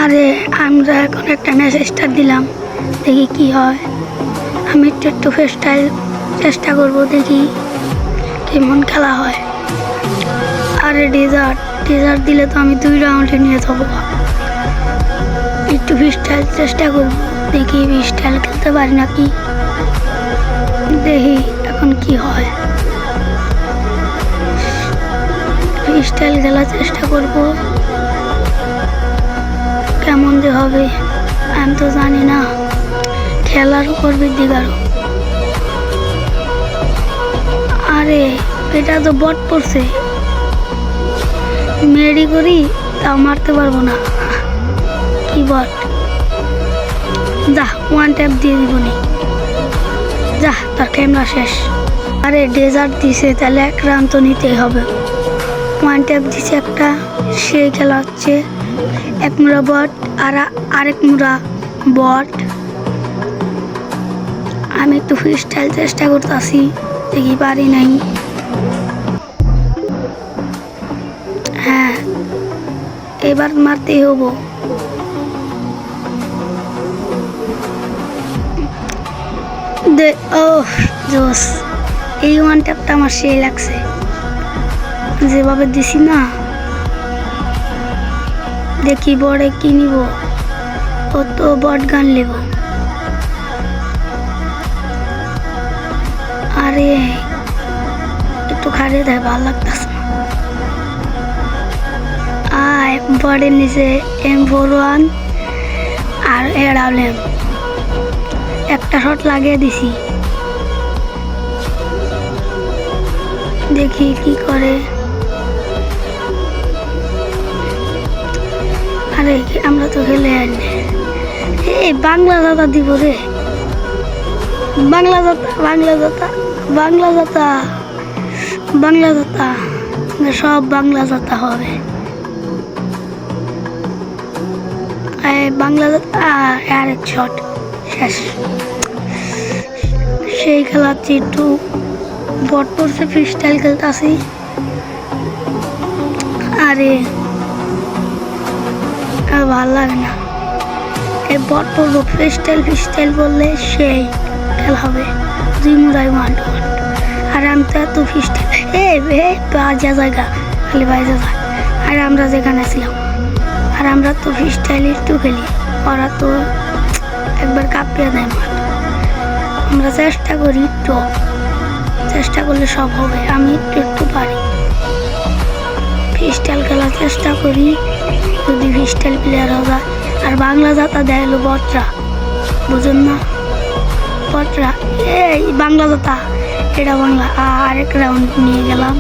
আরে আমরা এখন একটা ম্যাচ স্টার্ট দিলাম, দেখি কি হয়। আমি একটু ফ্রিস্টাইল চেষ্টা করব, দেখি কেমন খেলা হয়। আরে ডেজার্ট দিলে তো আমি 2 রাউন্ডে নিয়ে যাবো। একটু ফ্রিস্টাইল চেষ্টা করব, দেখি ফ্রিস্টাইল খেলতে পারি নাকি, দেখি এখন কি হয়। ফ্রিস্টাইল খেলার চেষ্টা করব, কেমন যে হবে আমি তো জানি না, খেলার উপর ভিত্তি করো। আরে এটা তো বট পড়ছে, মেরি করি তাও মারতে পারবো না। কি বট, যা 1 ট্যাপ দিয়ে দিবনি, যা তার ক্যামেরা শেষ। আরে ডেজার্ট দিছে, তাহলে 1 রাউন্ড তো নিতেই হবে। 1 ট্যাপ দিছে একটা, সেই খেলা হচ্ছে। 1 মুড়া বট আর আরেক মুড়া বট। আমি একটু ফ্রিস্টাইল চেষ্টা করতেছি, দেখি পারি নাই। হ্যাঁ, এবার মারতেই হবো। ও জোস, এই 1 ট্যাপটা আমার সেই লাগছে, যেভাবে দিছি না। দেখি বড়ে কি নিব, ও তো বট গান নেব। আরে একটু খাড়ে দেয়, ভালো লাগতেছে না। আয় বটের নিচে M41 আর এড়ালেম, একটা শট লাগিয়ে দিছি, দেখি কি করে। আরে আমরা তো খেলে আনি, এই বাংলা দাদা দিব রে, বাংলা দাতা সব বাংলা দাতা হবে। বাংলা দাতা আরেক শট শেষ। সেই খেলাচ্ছি, একটু বট পড়ছে, ফ্রিস্টাইল খেলতেছি। আরে ভাল লাগে না, এই বট পড়বো। ফ্রিস্টাইল বললে সেই খেলা হবে, 2 মুড়াই 1 টু 1। আর আমি তো এত ফ্রিস্টাইল, বাজা জায়গা, খালি বাজা যায়। আর আমরা যেখানে ছিলাম, আর আমরা তো ফ্রিস্টাইল একটু খেলি, ওরা তো একবার কাঁপিয়ে দেয় মাঠ। আমরা চেষ্টা করি, একটু চেষ্টা করলে সব হবে। আমি একটু পারি, ফ্রিস্টাইল খেলার চেষ্টা করি, যদি ফ্রিস্টাইল প্লেয়ার হবে। আর বাংলা যাতা দেয় হলো বটরা, বুঝুন না, বটরা এই বাংলা যাতা, এটা বাংলা। আরেক রাউন্ড নিয়ে গেলাম,